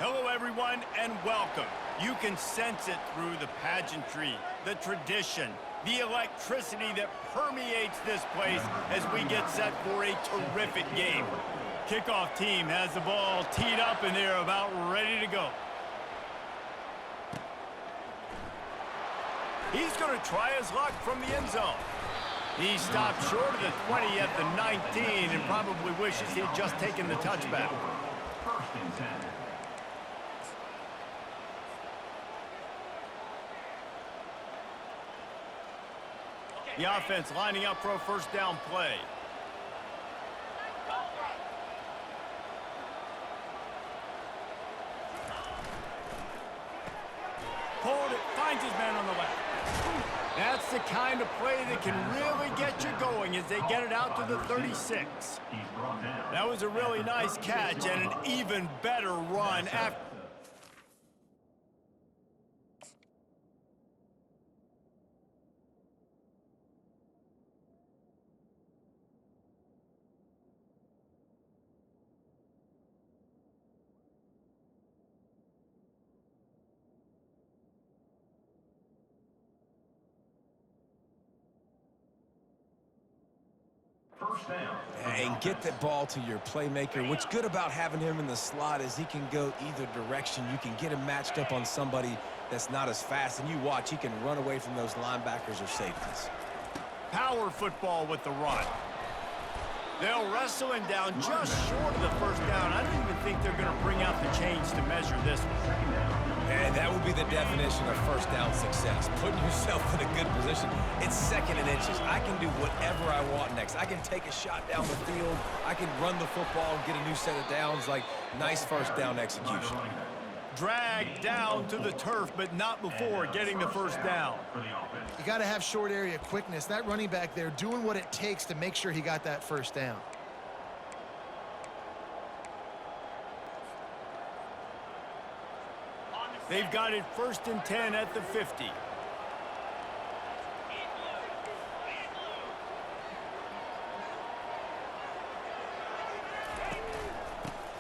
Hello, everyone, and welcome. You can sense it through the pageantry, the tradition, the electricity that permeates this place as we get set for a terrific game. Kickoff team has the ball teed up, and they're about ready to go. He's going to try his luck from the end zone. He stopped short of the 20 at the 19 and probably wishes he'd just taken the touchback. First and 10. The offense lining up for a first down play. Pulled it, finds his man on the left. That's the kind of play that can really get you going as they get it out to the 36. That was a really nice catch and an even better run after. First down. And get that ball to your playmaker. What's good about having him in the slot is he can go either direction. You can get him matched up on somebody that's not as fast, and you watch, he can run away from those linebackers or safeties. Power football with the run. They'll wrestle him down just short of the first down. I don't even think they're going to bring out the chains to measure this one. And that would be the definition of first down success, putting yourself in a good position. It's second and inches. I can do whatever I want next. I can take a shot down the field. I can run the football and get a new set of downs. Like, nice first down execution. Dragged down to the turf, but not before getting the first down. You got to have short area quickness. That running back there doing what it takes to make sure he got that first down. They've got it first and 10 at the 50.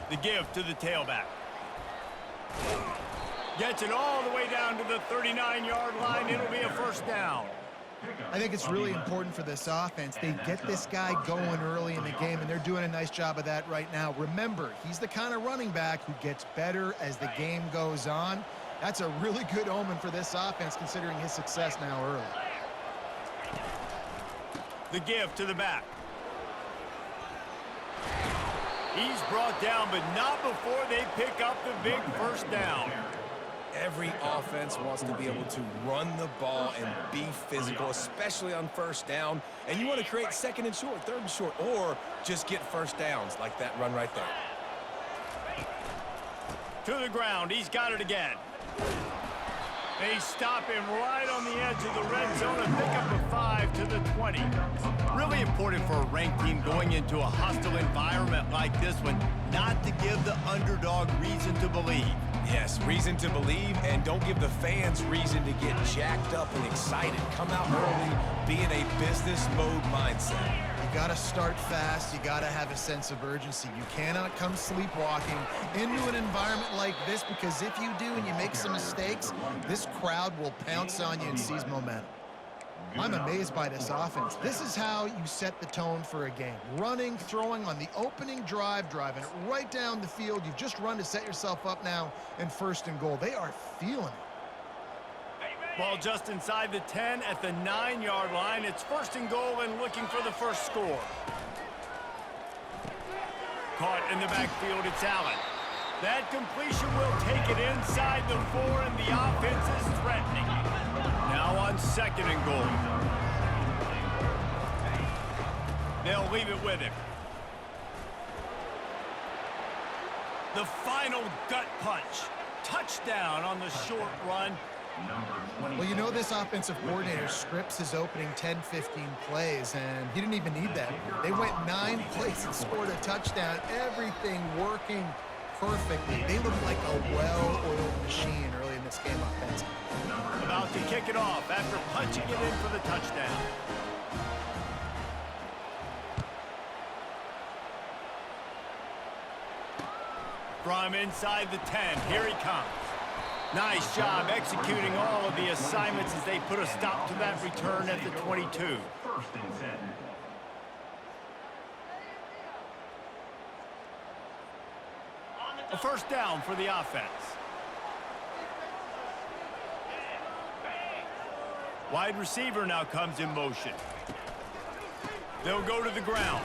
The give to the tailback. Gets it all the way down to the 39-yard line. It'll be a first down. I think it's really important for this offense. They get this guy going early in the game, and they're doing a nice job of that right now. Remember, he's the kind of running back who gets better as the game goes on. That's a really good omen for this offense, considering his success now early. The give to the back. He's brought down, but not before they pick up the big first down. Every offense wants to be able to run the ball and be physical, especially on first down. And you want to create second and short, third and short, or just get first downs like that run right there. To the ground. He's got it again. They stop him right on the edge of the red zone and pick up a 5 to the 20. Really important for a ranked team going into a hostile environment like this one, not to give the underdog reason to believe. Yes, reason to believe, and don't give the fans reason to get jacked up and excited. Come out early, be in a business mode mindset. You got to start fast. You got to have a sense of urgency. You cannot come sleepwalking into an environment like this, because if you do and you make some mistakes, this crowd will pounce on you and seize momentum. I'm amazed by this offense. This is how you set the tone for a game. Running, throwing on the opening drive, driving it right down the field. You've just run to set yourself up now in first and goal. They are feeling it. Ball just inside the 10 at the 9-yard line. It's first and goal and looking for the first score. Caught in the backfield, it's Allen. That completion will take it inside the 4, and the offense is threatening. Now on second and goal. They'll leave it with him. The final gut punch. Touchdown on the short run. Well, you know, this offensive coordinator scripts his opening 10, 15 plays, and he didn't even need that. They went 9 plays and scored a touchdown. Everything working perfectly. They look like a well-oiled machine early in this game offensively. About to kick it off after punching it in for the touchdown. From inside the 10, here he comes. Nice job executing all of the assignments as they put a stop to that return at the 22. First and 10. A first down for the offense. Wide receiver now comes in motion. They'll go to the ground.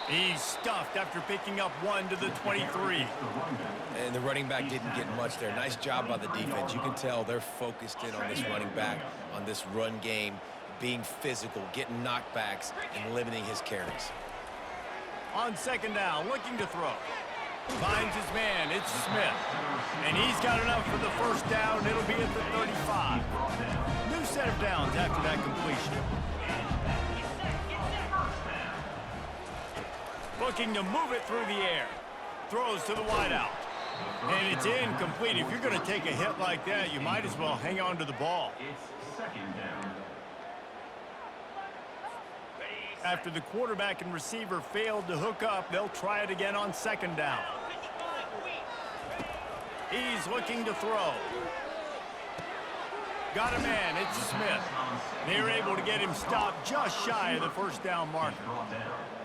He's stuffed after picking up 1 to the 23. And the running back didn't get much there. Nice job by the defense. You can tell they're focused in on this running back, on this run game, being physical, getting knockbacks, and limiting his carries. On second down, looking to throw. Finds his man, it's Smith. And he's got enough for the first down. It'll be at the 35. New set of downs after that completion. Looking to move it through the air. Throws to the wideout. And it's incomplete. If you're going to take a hit like that, you might as well hang on to the ball. It's second down. After the quarterback and receiver failed to hook up, they'll try it again on second down. He's looking to throw. Got a man, it's Smith. They were able to get him stopped just shy of the first down marker.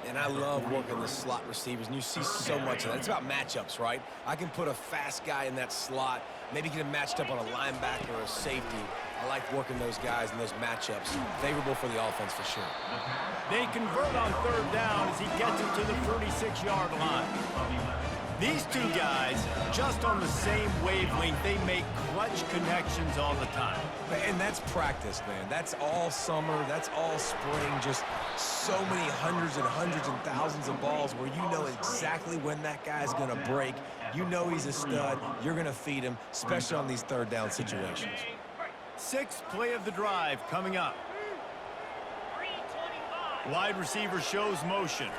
And I love working the slot receivers, and you see so much of that. It's about matchups, right? I can put a fast guy in that slot, maybe get him matched up on a linebacker or a safety. I like working those guys in those matchups. Favorable for the offense for sure. They convert on third down as he gets it to the 46-yard line. These two guys, just on the same wavelength, they make clutch connections all the time. And that's practice, man. That's all summer. That's all spring. Just so many hundreds and thousands of balls where you know exactly when that guy's going to break. You know he's a stud. You're going to feed him, especially on these third down situations. Sixth play of the drive coming up. Wide receiver shows motion.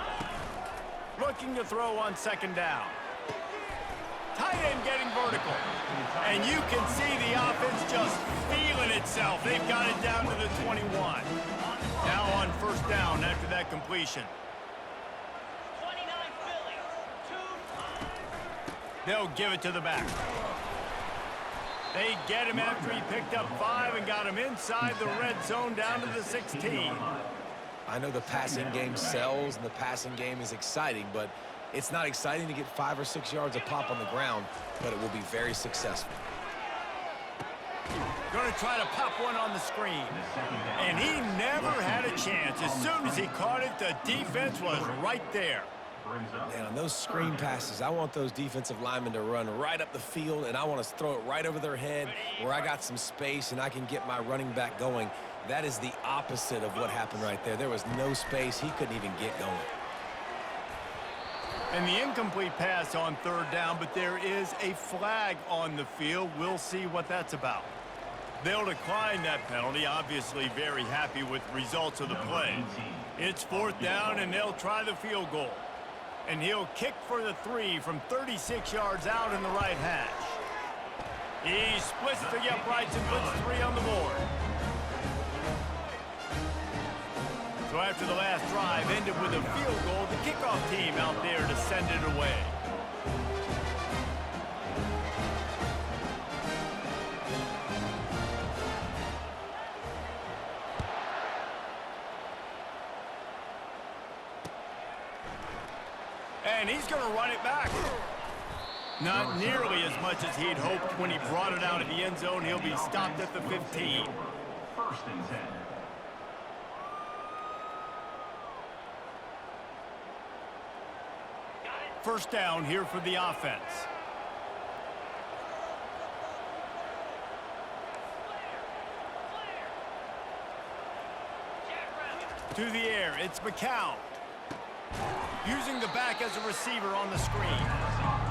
Looking to throw on second down. Tight end getting vertical. And you can see the offense just feeling itself. They've got it down to the 21. Now on first down after that completion. They'll give it to the back. They get him after he picked up 5 and got him inside the red zone down to the 16. I know the passing game sells and the passing game is exciting, but it's not exciting to get 5 or 6 yards a pop on the ground, but it will be very successful. Going to try to pop one on the screen. And he never had a chance. As soon as he caught it, the defense was right there. Man, on those screen passes, I want those defensive linemen to run right up the field, and I want to throw it right over their head where I got some space and I can get my running back going. That is the opposite of what happened right there. There was no space. He couldn't even get going. And the incomplete pass on third down, but there is a flag on the field. We'll see what that's about. They'll decline that penalty, obviously very happy with the results of the play. It's fourth down, and they'll try the field goal. And he'll kick for the 3 from 36 yards out in the right hash. He splits the uprights and puts 3 on the board. So after the last drive ended with a field goal, the kickoff team out there to send it away. And he's going to run it back. Not nearly as much as he'd hoped when he brought it out of the end zone. He'll be stopped at the 15. First and 10. First down here for the offense. To the air, it's McCown. Using the back as a receiver on the screen.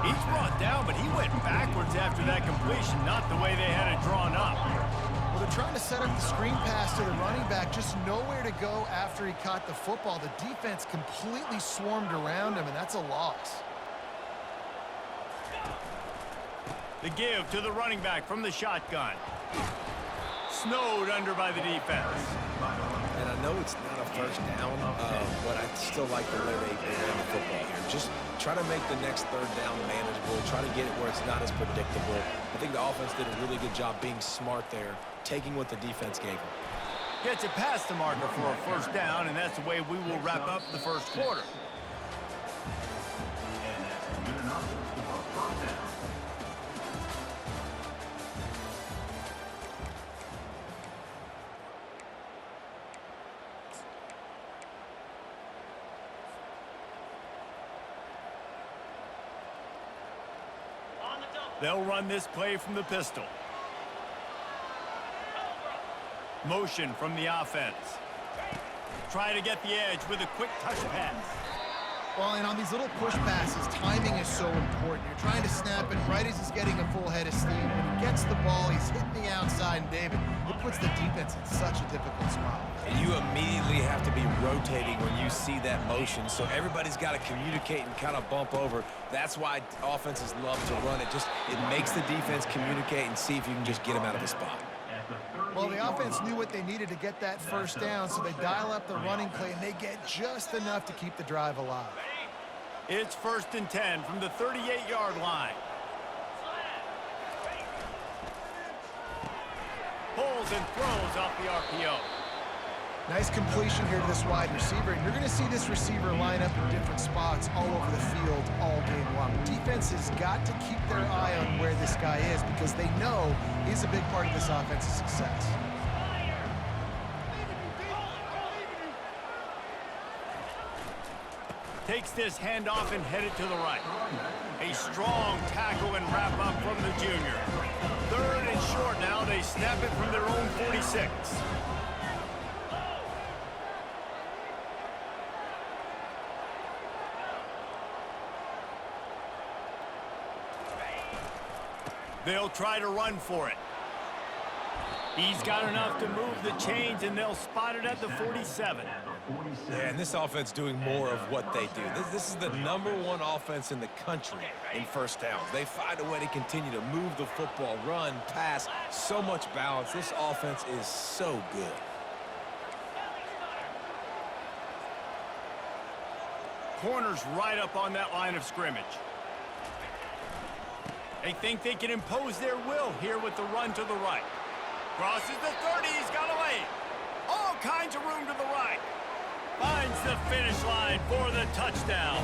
He's brought down, but he went backwards after that completion, not the way they had it drawn up. Well, they're trying to set up the screen pass to the running back, just nowhere to go after he caught the football. The defense completely swarmed around him, and that's a loss. The give to the running back from the shotgun. Snowed under by the defense. And I know it's not a first down, but I still like the way they ran the football here. Just try to make the next third down manageable. Try to get it where it's not as predictable. I think the offense did a really good job being smart there, taking what the defense gave them. Gets it past the marker for a first down, and that's the way we will wrap up the first quarter. And that's good enough for a first down. They'll run this play from the pistol. Motion from the offense. Try to get the edge with a quick touch pass. Well, and on these little push passes, timing is so important. You're trying to snap it right as he's getting a full head of steam. When he gets the ball, he's hitting the outside, and David, it puts the defense in such a difficult spot. And you immediately have to be rotating when you see that motion, so everybody's got to communicate and kind of bump over. That's why offenses love to run it. It makes the defense communicate and see if you can just get him out of the spot. Well, the offense knew what they needed to get that first down, so they dial up the running play, and they get just enough to keep the drive alive. It's 1st and 10 from the 38-yard line. Pulls and throws off the RPO. Nice completion here to this wide receiver. And you're going to see this receiver line up in different spots all over the field all game long. Defense has got to keep their eye on where this guy is because they know he's a big part of this offense's success. Takes this handoff and headed to the right. A strong tackle and wrap up from the junior. 3rd and short now. They snap it from their own 46. They'll try to run for it. He's got enough to move the chains, and they'll spot it at the 47. Yeah, and this offense doing more of what they do. This is the #1 offense in the country in first downs. They find a way to continue to move the football, run, pass, so much balance. This offense is so good. Corners right up on that line of scrimmage. They think they can impose their will here with the run to the right. Crosses the 30, he's got away. All kinds of room to the right. Finds the finish line for the touchdown.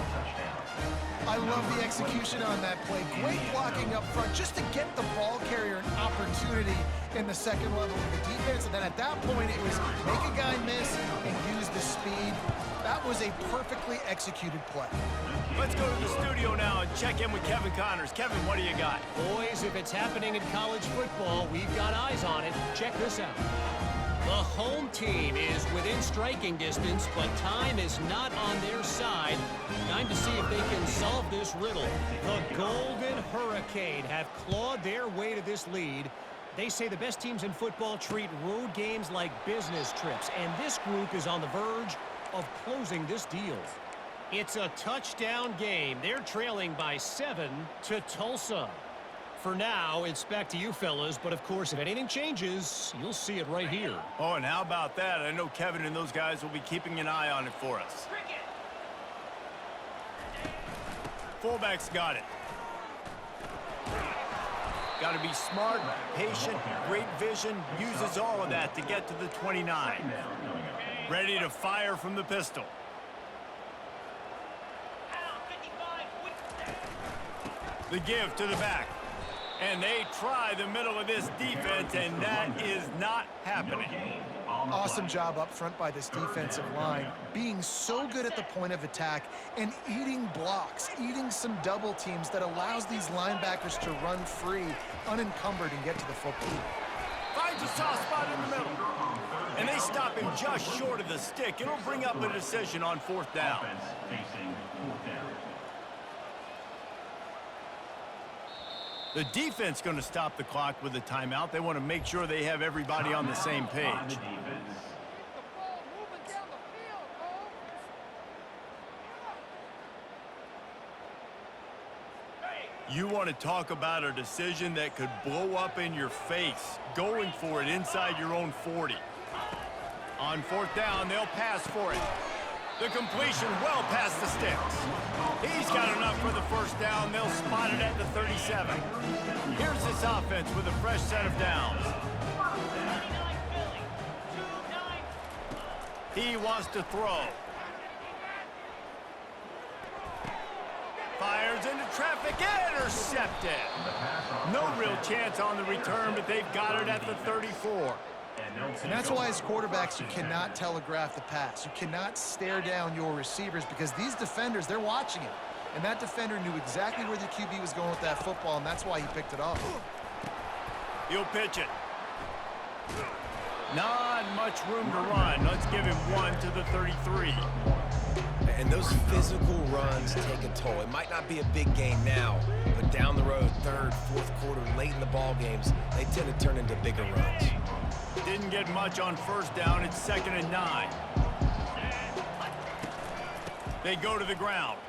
I love the execution on that play. Great blocking up front just to get the ball carrier an opportunity in the second level of the defense. And then at that point, it was make a guy miss and use the speed. That was a perfectly executed play. Let's go to the studio now and check in with Kevin Connors. Kevin, what do you got? Boys, if it's happening in college football, we've got eyes on it. Check this out. The home team is within striking distance, but time is not on their side. Time to see if they can solve this riddle. The Golden Hurricane have clawed their way to this lead. They say the best teams in football treat road games like business trips, and this group is on the verge of closing this deal. It's a touchdown game. They're trailing by 7 to Tulsa. For now, it's back to you fellas, but of course, if anything changes, you'll see it right here. Oh, and how about that? I know Kevin and those guys will be keeping an eye on it for us. Fullback's got it. Got to be smart, patient, great vision, uses all of that to get to the 29. Ready to fire from the pistol. The give to the back. And they try the middle of this defense, and that is not happening. Awesome job up front by this defensive line, being so good at the point of attack and eating blocks, eating some double teams that allows these linebackers to run free, unencumbered, and get to the football. Finds a soft spot in the middle. And they stop him just short of the stick. It'll bring up a decision on 4th down. Offense facing 4th down. The defense going to stop the clock with a timeout. They want to make sure they have everybody on the same page. You want to talk about a decision that could blow up in your face, going for it inside your own 40. On 4th down, they'll pass for it. The completion well past the sticks. He's got enough for the first down. They'll spot it at the 37. Here's this offense with a fresh set of downs. He wants to throw. Fires into traffic, intercepted. No real chance on the return, but they've got it at the 34. And that's why as quarterbacks, you cannot telegraph the pass. You cannot stare down your receivers because these defenders, they're watching it. And that defender knew exactly where the QB was going with that football, and that's why he picked it off. He'll pitch it. Not much room to run. Let's give him one to the 33. And those physical runs take a toll. It might not be a big game now, but down the road, third, fourth quarter, late in the ball games, they tend to turn into bigger runs. Didn't get much on first down. It's 2nd and 9. They go to the ground.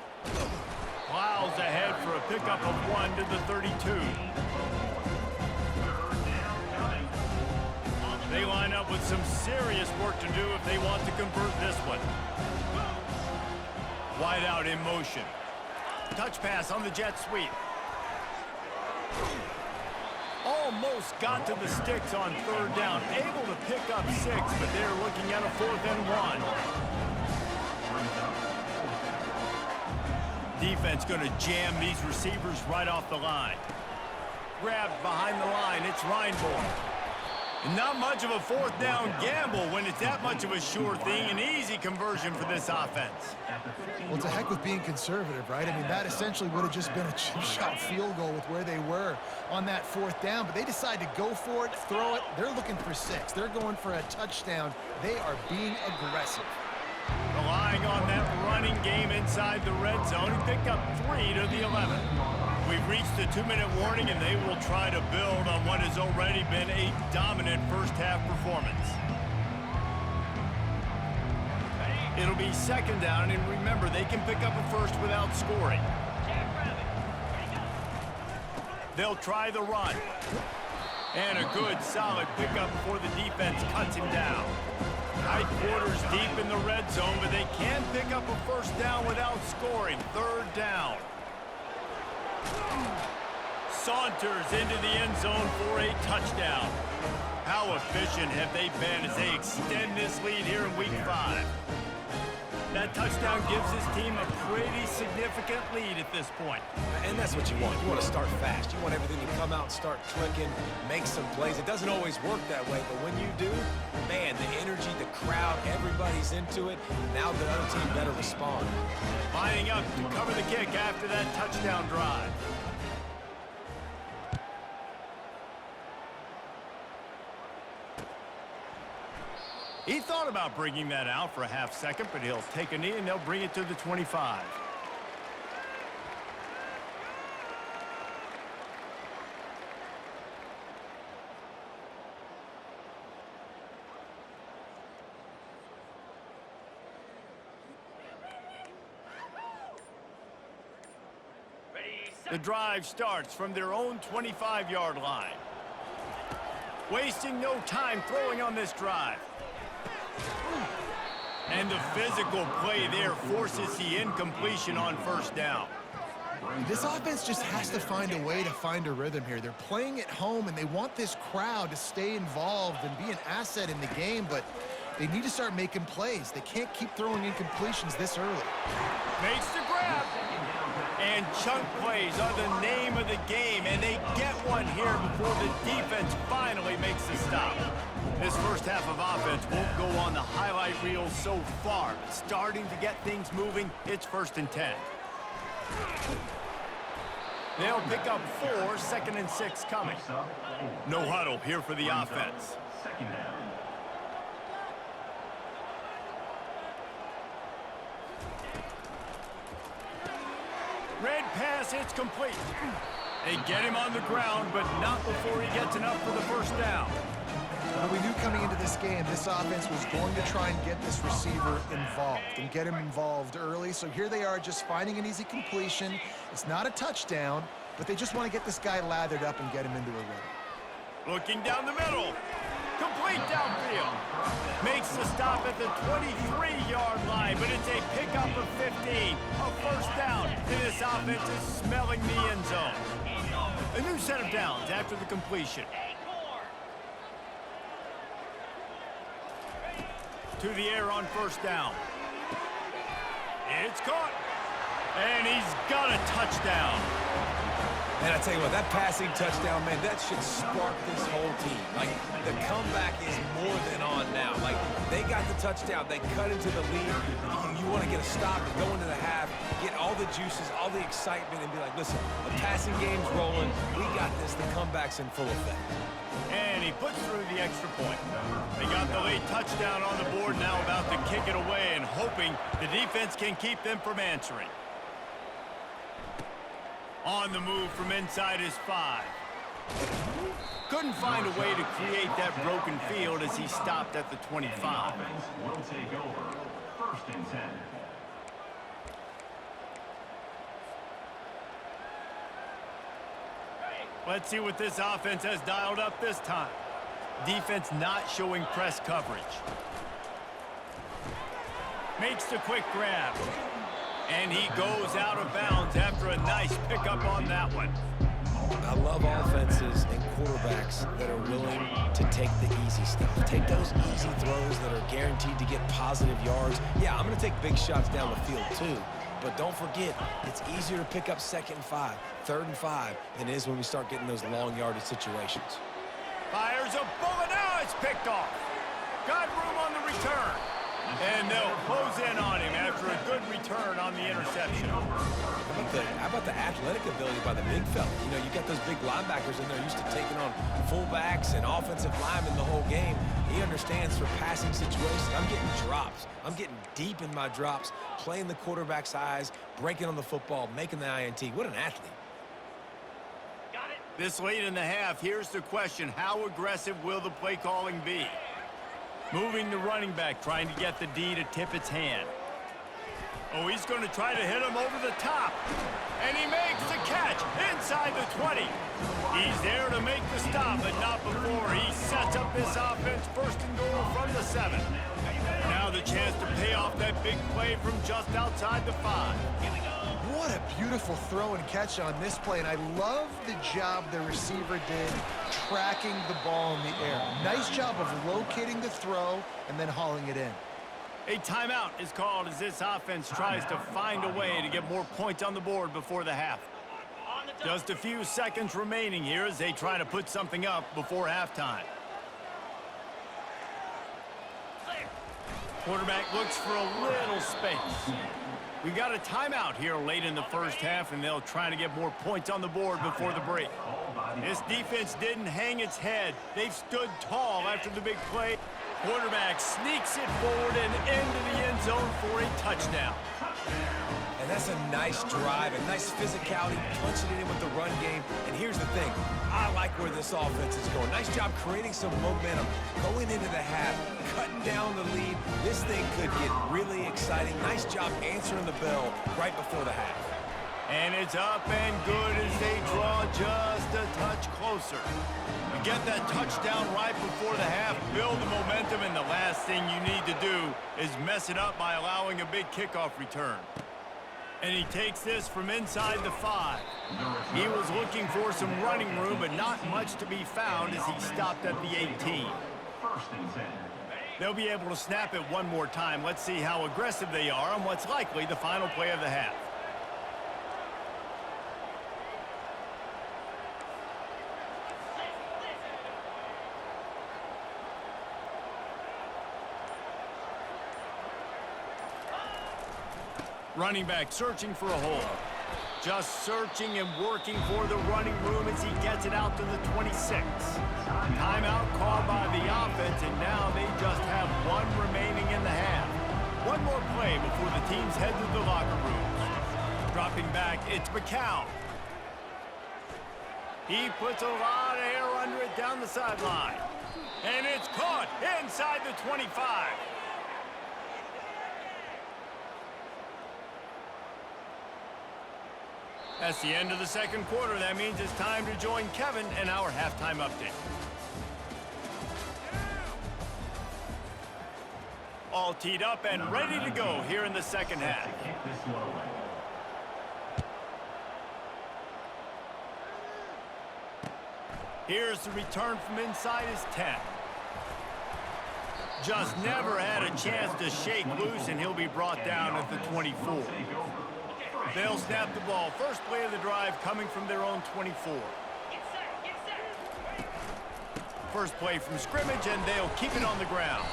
Plows ahead for a pickup of 1 to the 32. They line up with some serious work to do if they want to convert this one. Wide out in motion. Touch pass on the jet sweep. Almost got to the sticks on 3rd down. Able to pick up 6, but they're looking at a 4th and 1. Defense going to jam these receivers right off the line. Grabbed behind the line. It's Reinborn. Not much of a 4th down gamble when it's that much of a sure thing. An easy conversion for this offense. Well, to heck with being conservative, right? I mean, that essentially would have just been a chip shot field goal with where they were on that 4th down. But they decide to go for it, throw it. They're looking for 6. They're going for a touchdown. They are being aggressive. Relying on that running game inside the red zone. He picked up 3 to the 11. We've reached the 2-minute warning, and they will try to build on what has already been a dominant first-half performance. It'll be 2nd down, and remember, they can pick up a first without scoring. They'll try the run. And a good, solid pickup before the defense cuts him down. Tight quarters deep in the red zone, but they can pick up a first down without scoring. 3rd down. Saunters into the end zone for a touchdown. How efficient have they been as they extend this lead here in Week 5? That touchdown gives his team a pretty significant lead at this point. And that's what you want. You want to start fast. You want everything to come out and start clicking, make some plays. It doesn't always work that way, but when you do, man, the energy, the crowd, everybody's into it. Now the other team better respond. Lining up to cover the kick after that touchdown drive. He thought about bringing that out for a half second, but he'll take a knee and they'll bring it to the 25. The drive starts from their own 25-yard line. Wasting no time throwing on this drive. And the physical play there forces the incompletion on first down. This offense just has to find a way to find a rhythm here. They're playing at home, and they want this crowd to stay involved and be an asset in the game, but they need to start making plays. They can't keep throwing incompletions this early. Makes the grab. And chunk plays are the name of the game, and they get one here before the defense finally makes the stop. This first half of offense won't go on the highlight reel so far, but starting to get things moving, it's 1st and 10. They'll pick up 4, 2nd and 6 coming. No huddle here for the offense. 2nd down. Red pass, it's complete. They get him on the ground, but not before he gets enough for the first down. Well, we knew coming into this game, this offense was going to try and get this receiver involved and get him involved early. So here they are just finding an easy completion. It's not a touchdown, but they just want to get this guy lathered up and get him into a rhythm. Looking down the middle. Complete downfield. Makes the stop at the 23-yard line, but it's a pickup of 15. A first down, and this offense is smelling the end zone. A new set of downs after the completion. To the air on first down. It's caught. And he's got a touchdown. And I tell you what, that passing touchdown, man, that should spark this whole team. Like, the comeback is more than on now. Like, they got the touchdown. They cut into the lead. You want to get a stop and go into the half, get all the juices, all the excitement, and be like, listen, the passing game's rolling. We got this. The comeback's in full effect. And he puts through the extra point. They got the late touchdown on the board, now about to kick it away and hoping the defense can keep them from answering. On the move from inside his 5. Couldn't find a way to create that broken field as he stopped at the 25. Will take over. First and 10. Let's see what this offense has dialed up this time. Defense not showing press coverage. Makes the quick grab. And he goes out of bounds after a nice pickup on that one. I love offenses and quarterbacks that are willing to take the easy stuff. Take those easy throws that are guaranteed to get positive yards. Yeah, I'm going to take big shots down the field too. But don't forget, it's easier to pick up 2nd and 5, 3rd and 5 than it is when we start getting those long yardage situations. Fires a bullet. Now it's picked off. Got room on the return. And they'll close in on him after a good return on the interception. How about the athletic ability by the big fella? You know, you got those big linebackers in there used to taking on fullbacks and offensive linemen the whole game. He understands for passing situations. I'm getting drops. I'm getting deep in my drops, playing the quarterback's eyes, breaking on the football, making the INT. What an athlete. This late in the half, here's the question. How aggressive will the play calling be? Moving the running back, trying to get the D to tip its hand. Oh, he's going to try to hit him over the top. And he makes the catch inside the 20. He's there to make the stop, but not before. He sets up this offense first and goal from the 7. Now the chance to pay off that big play from just outside the 5. What a beautiful throw and catch on this play, and I love the job the receiver did tracking the ball in the air. Nice job of locating the throw and then hauling it in. A timeout is called as this offense tries to find a way to get more points on the board before the half. Just a few seconds remaining here as they try to put something up before halftime. Quarterback looks for a little space. We got a timeout here late in the first half, and they'll try to get more points on the board before the break. This defense didn't hang its head. They've stood tall after the big play. Quarterback sneaks it forward and into the end zone for a touchdown. And that's a nice drive, a nice physicality, punching it in with the run game. And here's the thing. I like where this offense is going. Nice job creating some momentum, going into the half, cutting down the lead. This thing could get really exciting. Nice job answering the bell right before the half. And it's up and good as they draw just a touch closer. You get that touchdown right before the half, build the momentum, and the last thing you need to do is mess it up by allowing a big kickoff return. And he takes this from inside the 5. He was looking for some running room, but not much to be found as he stopped at the 18. First and 10. They'll be able to snap it one more time. Let's see how aggressive they are on what's likely the final play of the half. Running back searching for a hole. Just searching and working for the running room as he gets it out to the 26. Timeout called by the offense, and now they just have one remaining in the half. One more play before the teams head to the locker rooms. Dropping back, it's McCown. He puts a lot of air under it down the sideline. And it's caught inside the 25. That's the end of the second quarter. That means it's time to join Kevin in our halftime update. All teed up and ready to go here in the second half. Kick this one away. Here's the return from inside his 10. Just never had a chance to shake loose, and he'll be brought down at the 24. They'll snap the ball. First play of the drive coming from their own 24. First play from scrimmage, and they'll keep it on the ground.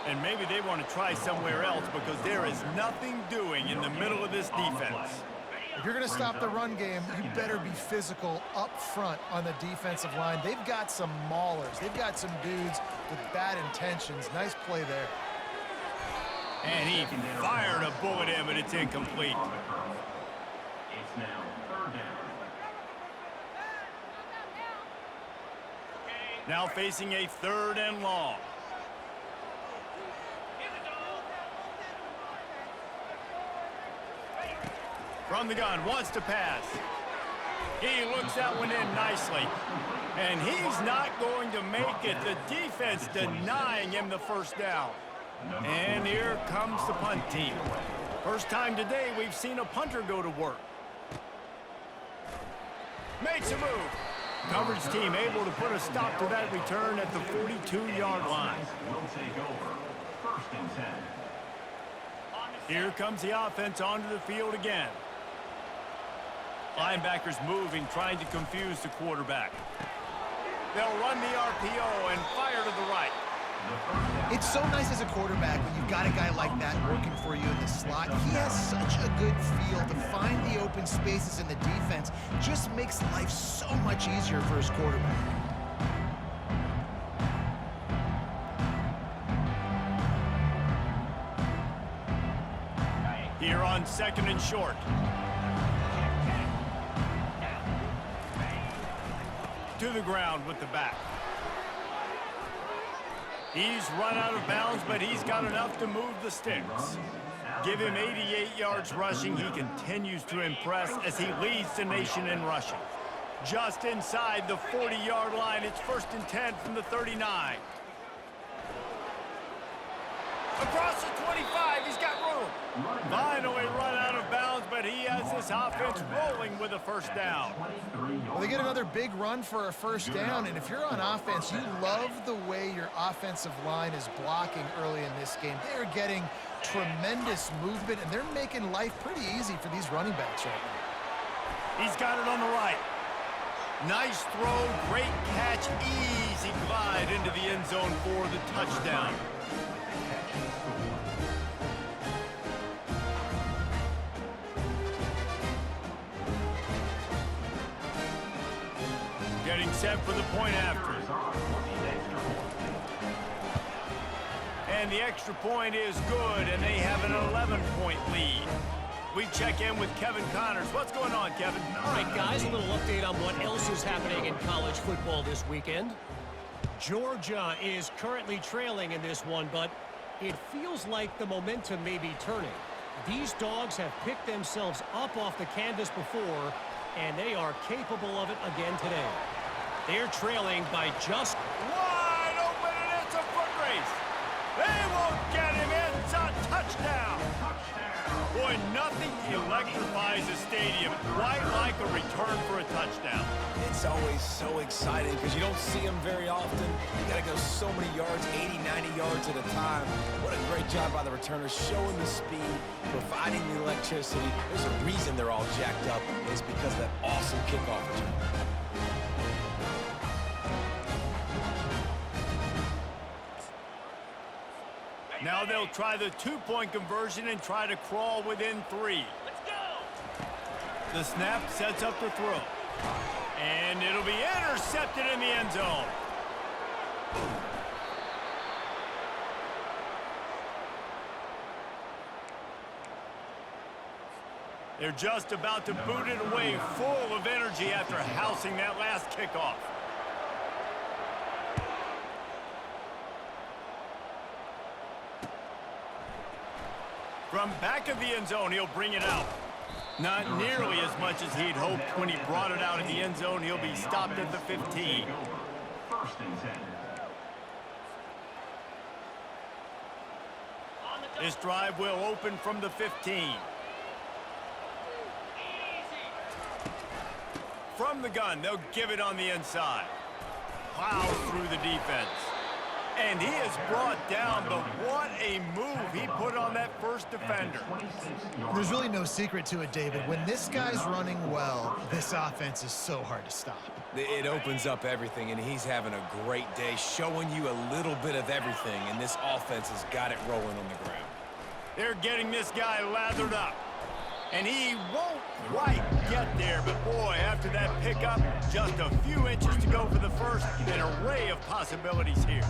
And maybe they want to try somewhere else because there is nothing doing in the middle of this defense. If you're going to stop the run game, you better be physical up front on the defensive line. They've got some maulers. They've got some dudes with bad intentions. Nice play there. And he fired a bullet in, but it's incomplete. It's now third down. Now facing a 3rd and long. From the gun, wants to pass. He looks that one in nicely. And he's not going to make it. The defense denying him the first down. And here comes the punt team. First time today we've seen a punter go to work. Makes a move. Coverage team able to put a stop to that return at the 42-yard line. Will take over. First and 10. Here comes the offense onto the field again. Linebackers moving, trying to confuse the quarterback. They'll run the RPO and fire to the right. It's so nice as a quarterback when you've got a guy like that working for you in the slot. He has such a good feel to find the open spaces in the defense. Just makes life so much easier for his quarterback. Here on 2nd and short. To the ground with the back. He's run out of bounds, but he's got enough to move the sticks. Give him 88 yards rushing. He continues to impress as he leads the nation in rushing. Just inside the 40-yard line, it's 1st and 10 from the 39. Across the 25, he's got room. Finally run out of bounds, but he has this offense rolling with a first down. Well, they get another big run for a first down, and if you're on offense, you love the way your offensive line is blocking early in this game. They're getting tremendous movement, and they're making life pretty easy for these running backs right now. He's got it on the right. Nice throw, great catch, easy glide into the end zone for the touchdown. Getting set for the point after. And the extra point is good, and they have an 11-point lead. We check in with Kevin Connors. What's going on, Kevin? All right, guys, a little update on what else is happening in college football this weekend. Georgia is currently trailing in this one, but it feels like the momentum may be turning. These dogs have picked themselves up off the canvas before, and they are capable of it again today. They're trailing by just... Wide open, and it's a foot race. They won't get him. It's a touchdown. Boy, nothing electrifies a stadium quite like a return for a touchdown. It's always so exciting because you don't see them very often. You got to go so many yards, 80, 90 yards at a time. What a great job by the returners, showing the speed, providing the electricity. There's a reason they're all jacked up. It's because of that awesome kickoff return. Now they'll try the two-point conversion and try to crawl within 3. Let's go! The snap sets up the throw. And it'll be intercepted in the end zone. They're just about to boot it away, full of energy after housing that last kickoff. From back of the end zone, he'll bring it out. Not nearly as much as he'd hoped when he brought it out of the end zone. He'll be stopped at the 15. First and 10. This drive will open from the 15. From the gun, they'll give it on the inside. Plows through the defense. And he is brought down, but what a move he put on that first defender. There's really no secret to it, David. When this guy's running well, this offense is so hard to stop. It opens up everything, and he's having a great day, showing you a little bit of everything, and this offense has got it rolling on the ground. They're getting this guy lathered up. And he won't quite get there, but boy, after that pickup, just a few inches to go for the first, an array of possibilities here.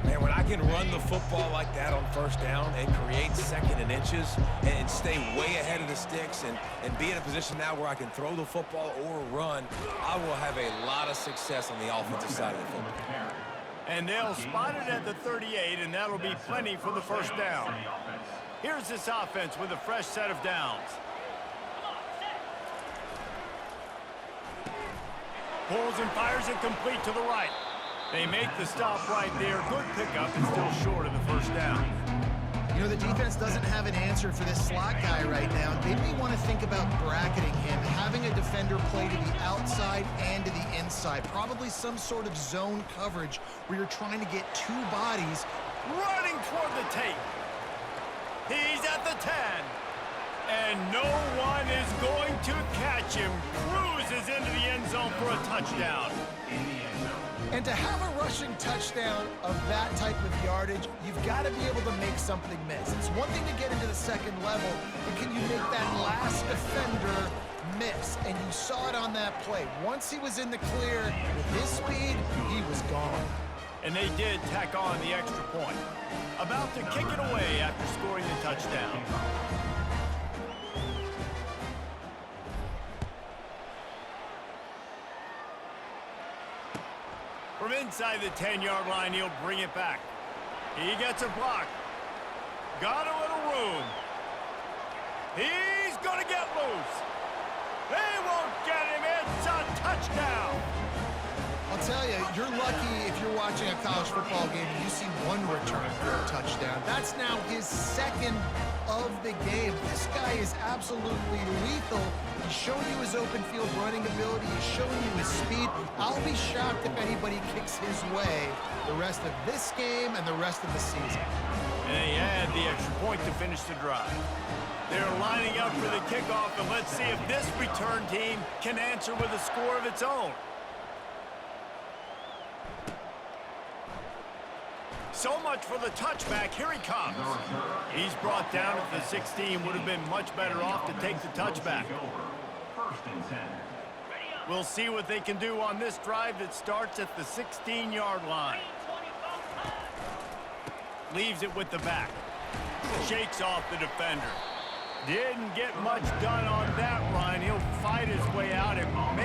Man, when I can run the football like that on first down and create second and inches and stay way ahead of the sticks and be in a position now where I can throw the football or run, I will have a lot of success on the offensive side of the football. And they'll spot it at the 38, and that'll be plenty for the first down. Here's this offense with a fresh set of downs. Pulls and fires it complete to the right. They make the stop right there. Good pickup and still short of the first down. You know, the defense doesn't have an answer for this slot guy right now. They may want to think about bracketing him, having a defender play to the outside and to the inside. Probably some sort of zone coverage where you're trying to get two bodies. Running toward the tape. He's at the 10. And no one is going to catch him. Cruises into the end zone for a touchdown. And to have a rushing touchdown of that type of yardage, you've got to be able to make something miss. It's one thing to get into the second level, but can you make that last defender miss? And you saw it on that play. Once he was in the clear, with his speed, he was gone. And they did tack on the extra point. About to kick it away after scoring the touchdown. From inside the 10-yard line, he'll bring it back. He gets a block. Got a little room. He's going to get loose. They won't get him. It's a touchdown. I'll tell you, you're lucky if you're watching a college football game and you see one return for a touchdown. That's now his second of the game. This guy is absolutely lethal. He's showing you his open field running ability. He's showing you his speed. I'll be shocked if anybody kicks his way the rest of this game and the rest of the season. And they add the extra point to finish the drive. They're lining up for the kickoff, and let's see if this return team can answer with a score of its own. So much for the touchback. Here he comes. He's brought down at the 16. Would have been much better off to take the touchback. We'll see what they can do on this drive that starts at the 16-yard line. Leaves it with the back. Shakes off the defender. Didn't get much done on that run. He'll fight his way out and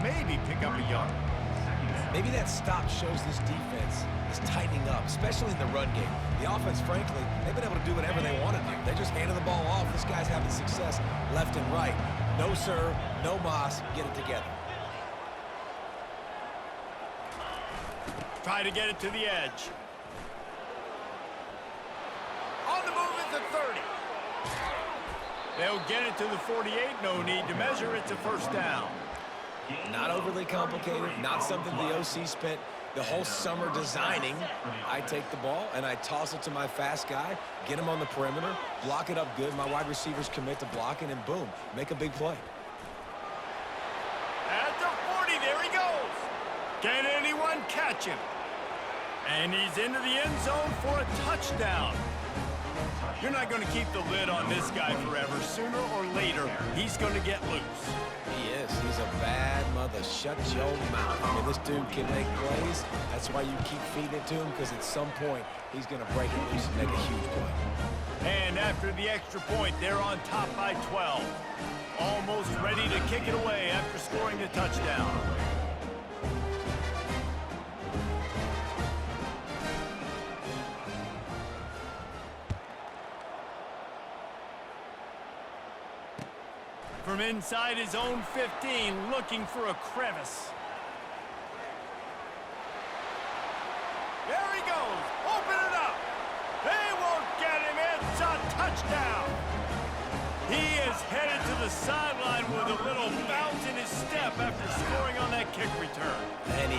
maybe pick up a yard. Maybe that stop shows this defense is tightening up, especially in the run game. The offense, frankly, they've been able to do whatever they want to do. They're just handing the ball off. This guy's having success left and right. No serve, no moss, get it together. Try to get it to the edge. On the move at the 30. They'll get it to the 48. No need to measure. It's a first down. Not overly complicated, not something the OC spent the whole summer designing. I take the ball and I toss it to my fast guy, get him on the perimeter, block it up good. My wide receivers commit to blocking, and boom, make a big play. At the 40, there he goes. Can anyone catch him? And he's into the end zone for a touchdown. You're not going to keep the lid on this guy forever. Sooner or later, he's going to get loose. He is. He's a bad mother. Shut your mouth. I mean, this dude can make plays. That's why you keep feeding it to him, because at some point, he's going to break it loose and make a huge play. And after the extra point, they're on top by 12. Almost ready to kick it away after scoring the touchdown. From inside his own 15, looking for a crevice. There he goes. Open it up. They won't get him.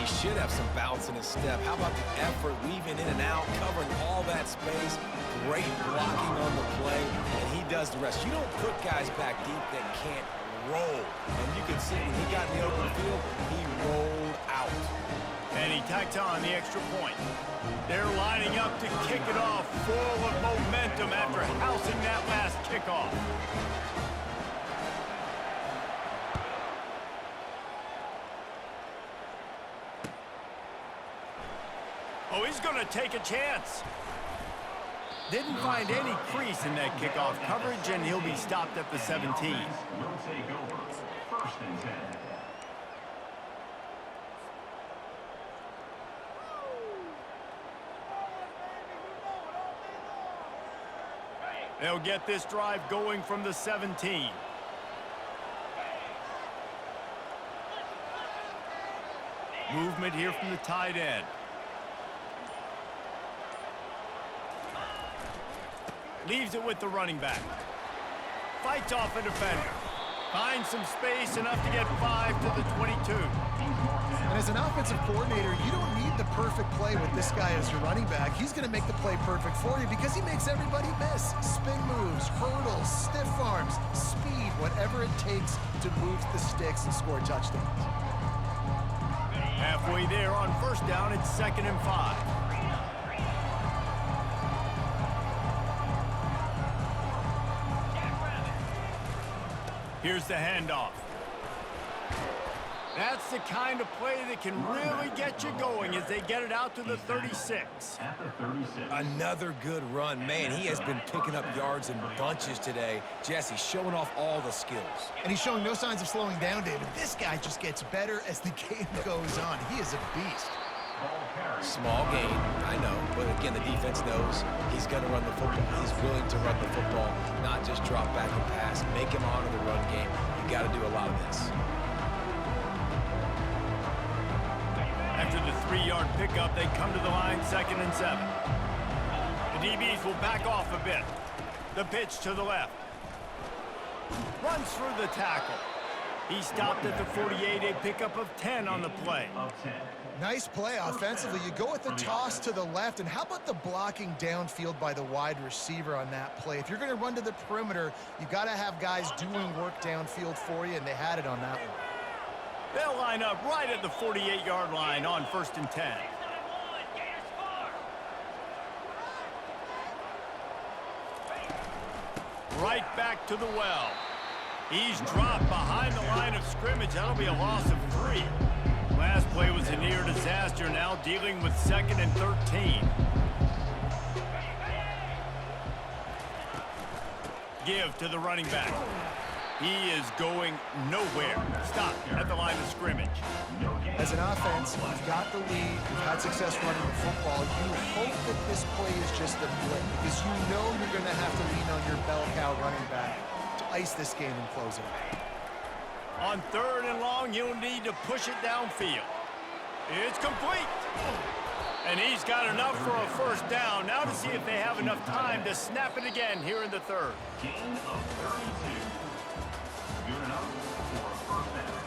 he should have some bounce in his step. How about the effort, weaving in and out, covering all that space, great blocking on the play, and he does the rest. You don't put guys back deep that can't roll. And you can see when he got in the open field, he rolled out. And he tacked on the extra point. They're lining up to kick it off, full of momentum after housing that last kickoff. Oh, he's going to take a chance. Didn't find any crease in that kickoff coverage, and he'll be stopped at the 17. Will take over. First and 10. They'll get this drive going from the 17. Movement here from the tight end. Leaves it with the running back. Fights off a defender. Finds some space, enough to get 5 to the 22. And as an offensive coordinator, you don't need the perfect play with this guy as your running back. He's going to make the play perfect for you because he makes everybody miss. Spin moves, hurdles, stiff arms, speed, whatever it takes to move the sticks and score touchdowns. Halfway there on first down, it's 2nd and 5. Here's the handoff. That's the kind of play that can really get you going as they get it out to the 36. At the 36. Another good run. Man, he has been picking up yards in bunches today. Jesse showing off all the skills. And he's showing no signs of slowing down, David. This guy just gets better as the game goes on. He is a beast. Small gain, I know, but again, the defense knows he's going to run the football. He's willing to run the football, not just drop back and pass, make him honor the run game. You got to do a lot of this. After the 3-yard pickup, they come to the line, 2nd and 7. The DBs will back off a bit. The pitch to the left. Runs through the tackle. He stopped at the 48, a pickup of 10 on the play. Nice play offensively. You go with the toss to the left, and how about the blocking downfield by the wide receiver on that play? If you're going to run to the perimeter, you got to have guys doing work downfield for you, and they had it on that one. They'll line up right at the 48-yard line on 1st and 10. Right back to the well. He's dropped behind the line of scrimmage. That'll be a loss of 3. Last play was a near disaster, now dealing with 2nd and 13. Give to the running back. He is going nowhere. Stop at the line of scrimmage. As an offense, you've got the lead, you've had success running the football. You hope that this play is just a blip because you know you're going to have to lean on your bell cow running back to ice this game and close it out. On 3rd and long, he'll need to push it downfield. It's complete. And he's got enough for a first down. Now to see if they have enough time to snap it again here in the 3rd. Gain of 32. Good enough for a first down.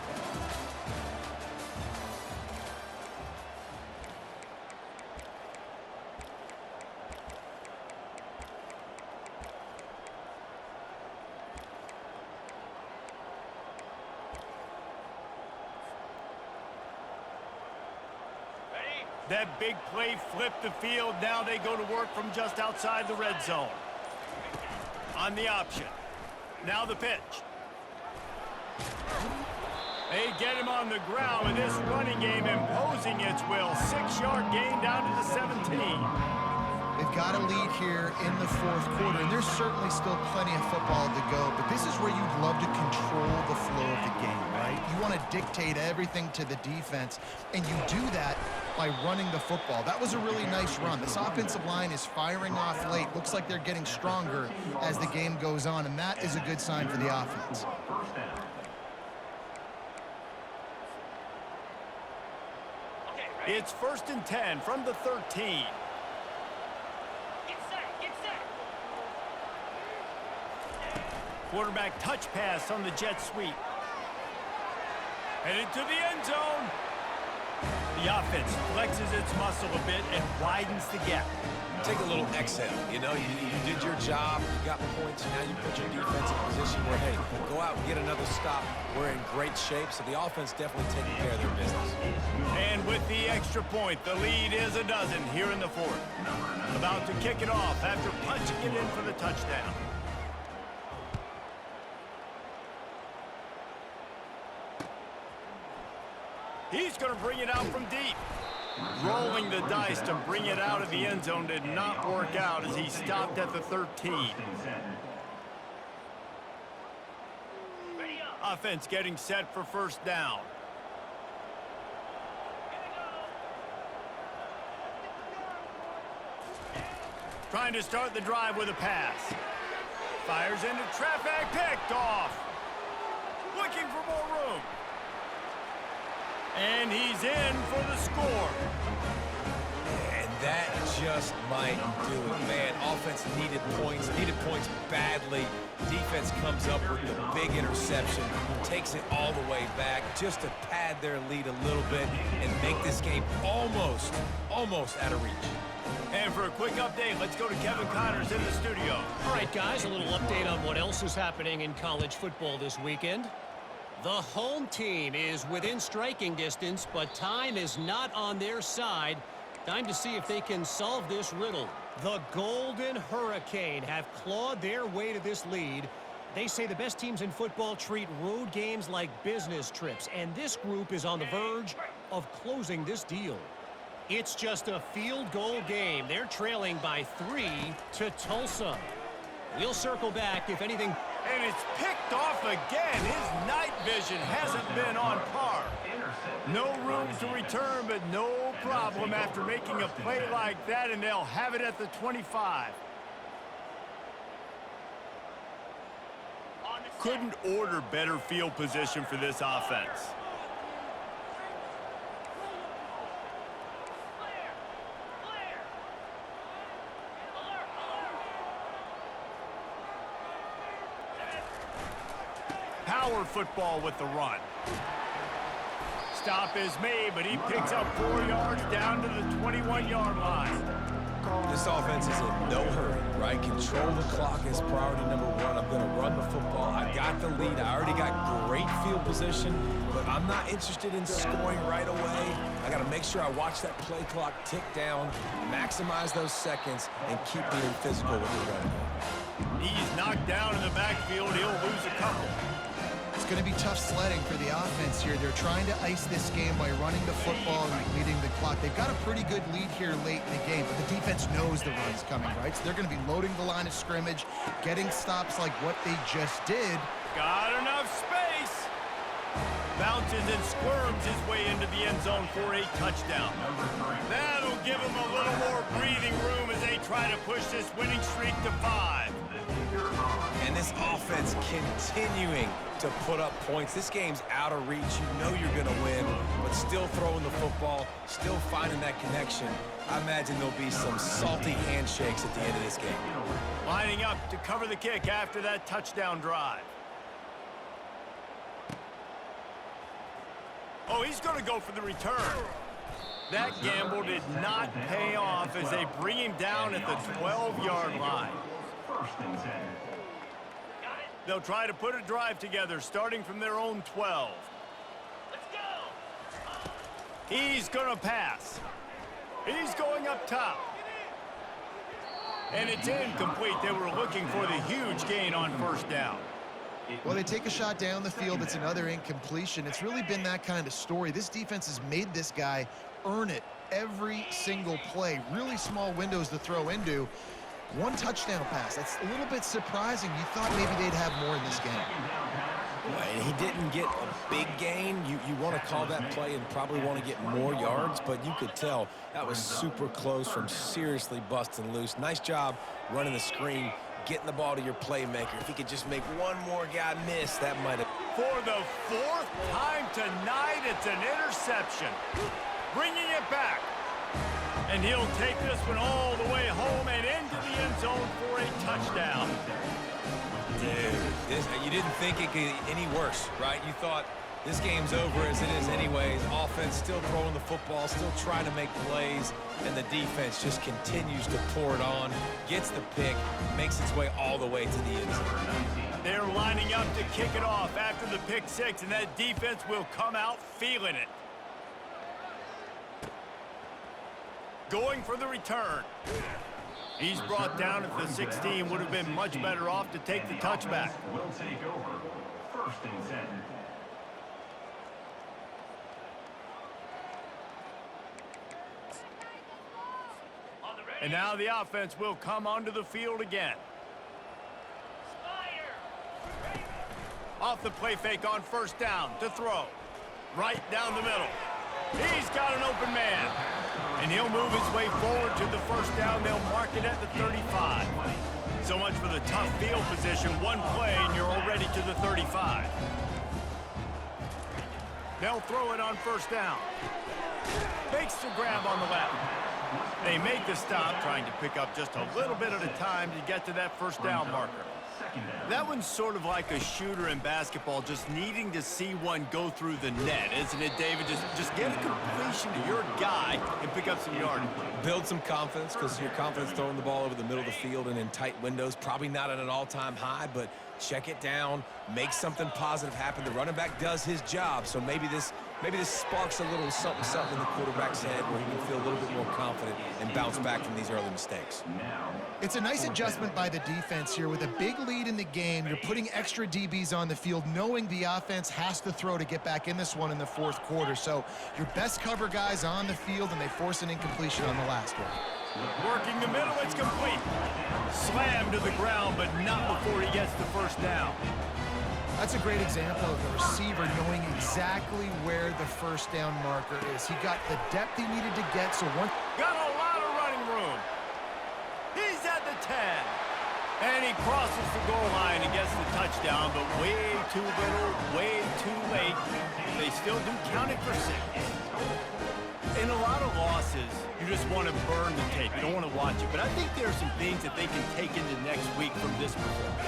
That big play flipped the field. Now they go to work from just outside the red zone. On the option. Now the pitch. They get him on the ground with this running game imposing its will. 6-yard gain down to the 17. They've got a lead here in the 4th quarter, and there's certainly still plenty of football to go, but this is where you'd love to control the flow of the game, right? You want to dictate everything to the defense, and you do that by running the football. That was a really nice run. This offensive line is firing off late. Looks like they're getting stronger as the game goes on, and that is a good sign for the offense. First down. It's 1st and 10 from the 13. Quarterback touch pass on the jet sweep. Headed to the end zone. The offense flexes its muscle a bit and widens the gap. Take a little exhale. You know, you did your job, you got points, now you put your defense in a position where, hey, go out and get another stop. We're in great shape, so the offense definitely taking care of their business. And with the extra point, the lead is a dozen here in the fourth. About to kick it off after punching it in for the touchdown. He's going to bring it out from deep. Rolling the dice to bring it out of the end zone did not work out as he stopped at the 13. Offense getting set for first down. Trying to start the drive with a pass. Fires into traffic, picked off. Looking for more room. And he's in for the score. And that just might do it. Man, offense needed points badly. Defense comes up with the big interception, takes it all the way back just to pad their lead a little bit and make this game almost out of reach. And for a quick update, let's go to Kevin Connors in the studio. All right, guys, a little update on what else is happening in college football this weekend. The home team is within striking distance, but time is not on their side. Time to see if they can solve this riddle. The Golden Hurricane have clawed their way to this lead. They say the best teams in football treat road games like business trips, and this group is on the verge of closing this deal. It's just a field goal game. They're trailing by 3 to Tulsa. We'll circle back if anything. And it's picked off again. His night vision hasn't been on par. No room to return, but no problem after making a play like that, and they'll have it at the 25. Couldn't order better field position for this offense. Power football with the run. Stop is made, but he picks up 4 yards down to the 21-yard line. This offense is in no hurry, right? Control the clock is priority number 1. I'm going to run the football. I got the lead. I already got great field position, but I'm not interested in scoring right away. I got to make sure I watch that play clock tick down, maximize those seconds, and keep being physical with the run game. He's knocked down in the backfield. He'll lose a couple. It's going to be tough sledding for the offense here. They're trying to ice this game by running the football and leading the clock. They've got a pretty good lead here late in the game, but the defense knows the run's coming, right? So they're going to be loading the line of scrimmage, getting stops like what they just did. Got enough space. Bounces and squirms his way into the end zone for a touchdown. That'll give him a little more breathing room as they try to push this winning streak to 5. And this offense continuing to put up points. This game's out of reach. You know you're going to win, but still throwing the football, still finding that connection. I imagine there'll be some salty handshakes at the end of this game. Lining up to cover the kick after that touchdown drive. Oh, he's going to go for the return. That gamble did not pay off as they bring him down at the 12-yard line. They'll try to put a drive together, starting from their own 12. Let's go. He's going to pass. He's going up top. And it's incomplete. They were looking for the huge gain on first down. Well, they take a shot down the field. It's another incompletion. It's really been that kind of story. This defense has made this guy earn it every single play. Really small windows to throw into. One touchdown pass. That's a little bit surprising. You thought maybe they'd have more in this game. And he didn't get a big gain. You want to call that play and probably want to get more yards, but you could tell that was super close from seriously busting loose. Nice job running the screen, getting the ball to your playmaker. If he could just make one more guy miss, that might have... For the 4th time tonight, it's an interception. Bringing it back. And he'll take this one all the way home and into the end zone for a touchdown. Dude, you didn't think it could get any worse, right? You thought This game's over as it is anyways. Offense still throwing the football, still trying to make plays, and the defense just continues to pour it on, gets the pick, makes its way all the way to the end zone. They're lining up to kick it off after the pick six, and that defense will come out feeling it. Going for the return. He's brought down at the 16. Would have been much better off to take the touchback. Will take over. 1st and 10. And now the offense will come onto the field again. Off the play fake on 1st down to throw. Right down the middle. He's got an open man. And he'll move his way forward to the 1st down. They'll mark it at the 35. So much for the tough field position. One play and you're already to the 35. They'll throw it on 1st down. Makes the grab on the left. They make the stop, trying to pick up just a little bit at a time to get to that 1st down marker. That one's sort of like a shooter in basketball, just needing to see one go through the net, isn't it, David? Just get a completion to your guy and pick up some yardage. Build some confidence, because your confidence throwing the ball over the middle of the field and in tight windows, probably not at an all-time high, but check it down, make something positive happen. The running back does his job, so maybe this sparks a little something in the quarterback's head where he can feel a little bit more confident and bounce back from these early mistakes. It's a nice adjustment by the defense here. With a big lead in the game, you're putting extra DBs on the field, knowing the offense has to throw to get back in this one in the 4th quarter. So your best cover guys on the field, and they force an incompletion on the last one. Working the middle, it's complete. Slammed to the ground, but not before he gets the 1st down. That's a great example of the receiver knowing exactly where the 1st down marker is. He got the depth he needed to get, so one... Got a lot of running room. He's at the 10. And he crosses the goal line and gets the touchdown, but way too little, way too late. They still do count it for 6. In a lot of losses, you just want to burn the tape. You don't want to watch it. But I think there are some things that they can take into next week from this performance.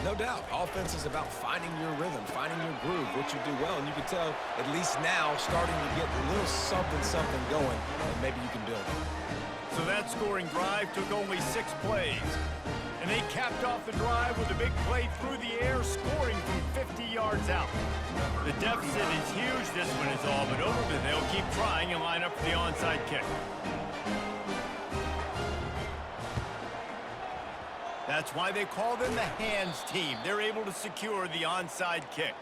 No doubt. Offense is about finding your rhythm, finding your groove, what you do well. And you can tell, at least now, starting to get a little something going, and maybe you can build it. So that scoring drive took only 6 plays. And they capped off the drive with a big play through the air, scoring from 50 yards out. The deficit is huge. This one is all but over, but they'll keep trying and line up for the onside kick. That's why they call them the hands team. They're able to secure the onside kick.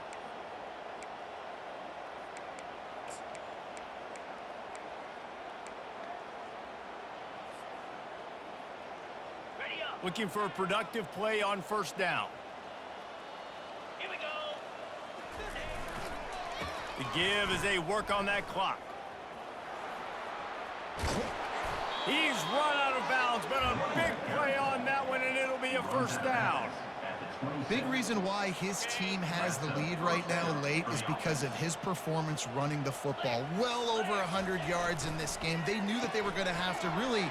Looking for a productive play on 1st down. Here we go. The give as they work on that clock. He's run out of bounds, but a big play on that one, and it'll be a 1st down. Big reason why his team has the lead right now late is because of his performance running the football. Well over 100 yards in this game. They knew that they were going to have to really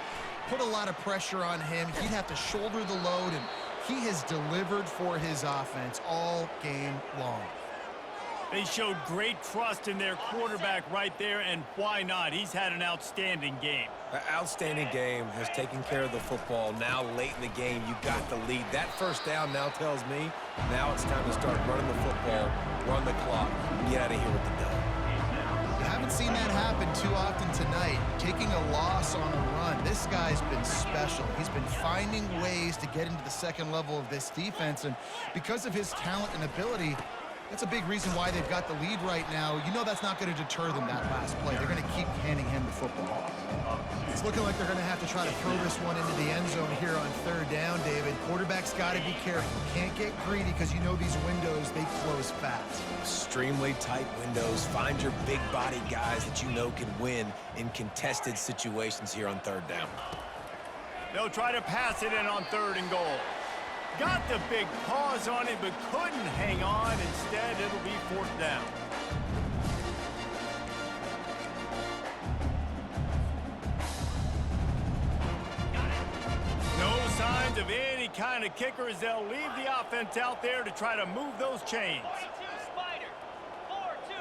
put a lot of pressure on him. He'd have to shoulder the load, and he has delivered for his offense all game long. They showed great trust in their quarterback right there, and why not? He's had an outstanding game. An outstanding game, has taken care of the football. Now late in the game, you got the lead. That 1st down now tells me now it's time to start running the football, run the clock, and get out of here with the dub. You haven't seen that happen too often tonight, taking a loss on a run. This guy's been special. He's been finding ways to get into the 2nd level of this defense, and because of his talent and ability, that's a big reason why they've got the lead right now. You know that's not going to deter them, that last play. They're going to keep handing him the football. It's looking like they're going to have to try to throw this one into the end zone here on 3rd down, David. Quarterback's got to be careful. Can't get greedy because you know these windows, they close fast. Extremely tight windows. Find your big body guys that you know can win in contested situations here on 3rd down. They'll try to pass it in on 3rd and goal. Got the big pause on it, but couldn't hang on. Instead, it'll be 4th down. No signs of any kind of kicker as they'll leave the offense out there to try to move those chains. 42 Spider. 4-2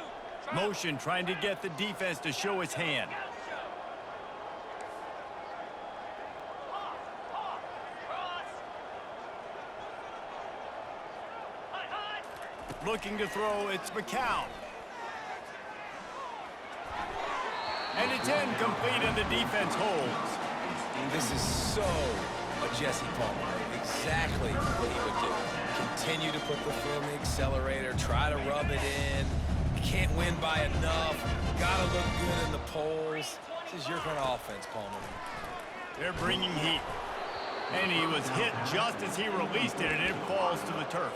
Motion trying to get the defense to show his hand. Looking to throw, it's McCown. And it's incomplete and the defense holds. This is so a Jesse Palmer. Exactly what he would do. Continue to put the foot on the accelerator, try to rub it in. Can't win by enough. Gotta look good in the polls. This is your kind of offense, Palmer. They're bringing heat. And he was hit just as he released it, and it falls to the turf.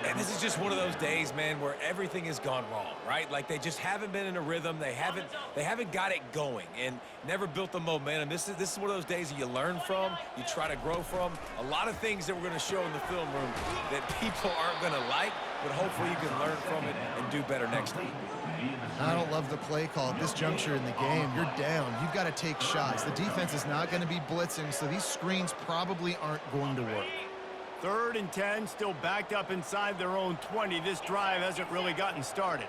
And this is just one of those days, man, where everything has gone wrong, right? Like they just haven't been in a rhythm. They haven't got it going and never built the momentum. This is one of those days that you learn from, you try to grow from. A lot of things that we're going to show in the film room that people aren't going to like, but hopefully you can learn from it and do better next time. I don't love the play call at this juncture in the game. You're down. You've got to take shots. The defense is not going to be blitzing, so these screens probably aren't going to work. 3rd and 10, still backed up inside their own 20. This drive hasn't really gotten started.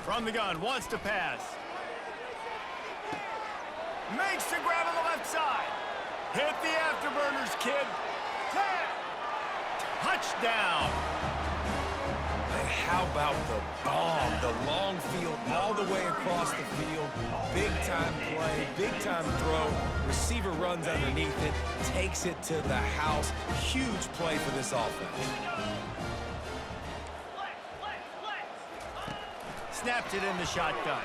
From the gun, wants to pass. Makes the grab on the left side. Hit the afterburners, kid. 10. Touchdown. And how about the bomb, the long field all the way across the field. Big time play, big time throw. Receiver runs underneath it, takes it to the house. Huge play for this offense. Snaps it in the shotgun.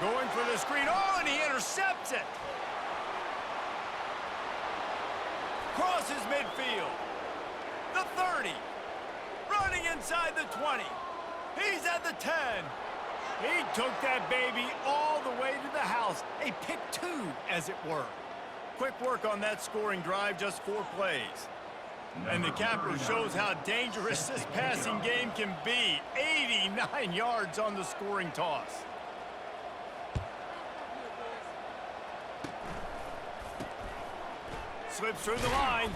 Going for the screen. Oh, and he intercepts it. Crosses midfield. The 30. Running inside the 20. He's at the 10. He took that baby all the way to the house. A pick 2, as it were. Quick work on that scoring drive, just 4 plays. And the capper shows how dangerous this passing game can be. 89 yards on the scoring toss. Slips through the line.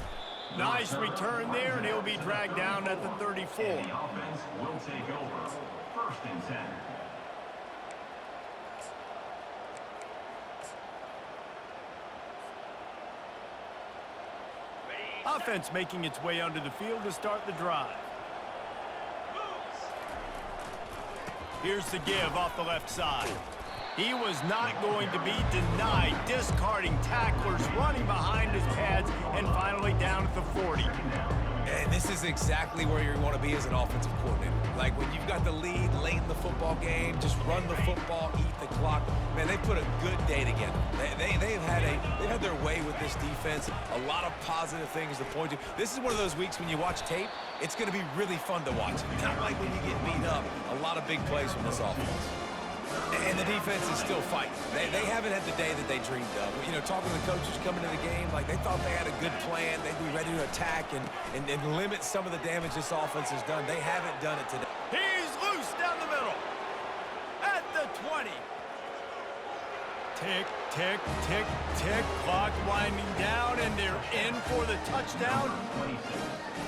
Nice return there, and he'll be dragged down at the 34. And the offense will take over. 1st and 10. Offense making its way onto the field to start the drive. Here's the give off the left side. He was not going to be denied, discarding tacklers, running behind his pads, and finally down at the 40. And this is exactly where you want to be as an offensive coordinator. Like when you've got the lead late in the football game, just run the football, eat the clock. Man, they put a good day together. They've had their way with this defense. A lot of positive things to point to. This is one of those weeks when you watch tape, it's going to be really fun to watch. Not like when you get beat up. A lot of big plays from this offense. And the defense is still fighting. They haven't had the day that they dreamed of. You know, talking to the coaches coming to the game, like they thought they had a good plan. They'd be ready to attack and limit some of the damage this offense has done. They haven't done it today. He's loose down the middle. At the 20. Tick, tick, tick, tick. Clock winding down, and they're in for the touchdown.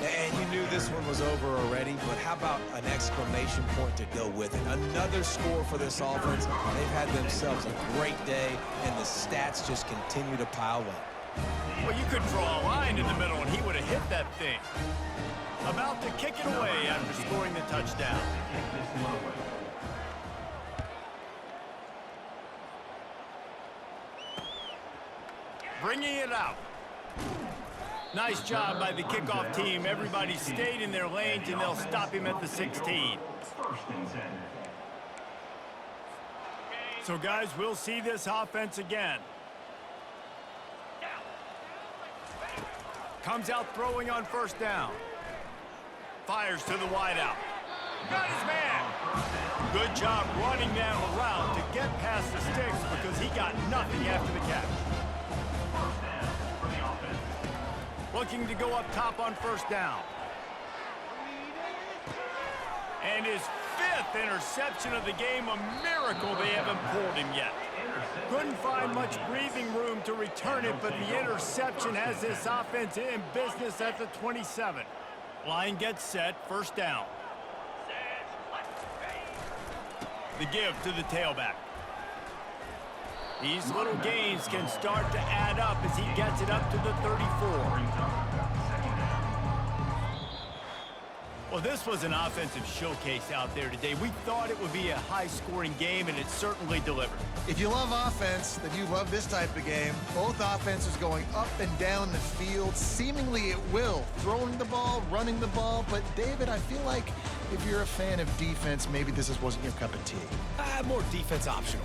And you knew this one was over already, but how about an exclamation point to go with it? Another score for this offense. They've had themselves a great day, and the stats just continue to pile up. Well, you could draw a line in the middle, and he would have hit that thing. About to kick it away after scoring the touchdown. Bringing it out. Nice job by the kickoff team. Everybody stayed in their lanes, and they'll stop him at the 16. So, guys, we'll see this offense again. Comes out throwing on 1st down. Fires to the wideout. Got his man. Good job running that route to get past the sticks because he got nothing after the catch. Looking to go up top on 1st down. And his 5th interception of the game, a miracle they haven't pulled him yet. Couldn't find much breathing room to return it, but the interception has this offense in business at the 27. Line gets set, first down. The give to the tailback. These little gains can start to add up as he gets it up to the 34. Well, this was an offensive showcase out there today. We thought it would be a high-scoring game, and it certainly delivered. If you love offense, then you love this type of game. Both offenses going up and down the field, seemingly at will. Throwing the ball, running the ball. But, David, I feel like if you're a fan of defense, maybe this wasn't your cup of tea. More defense optional.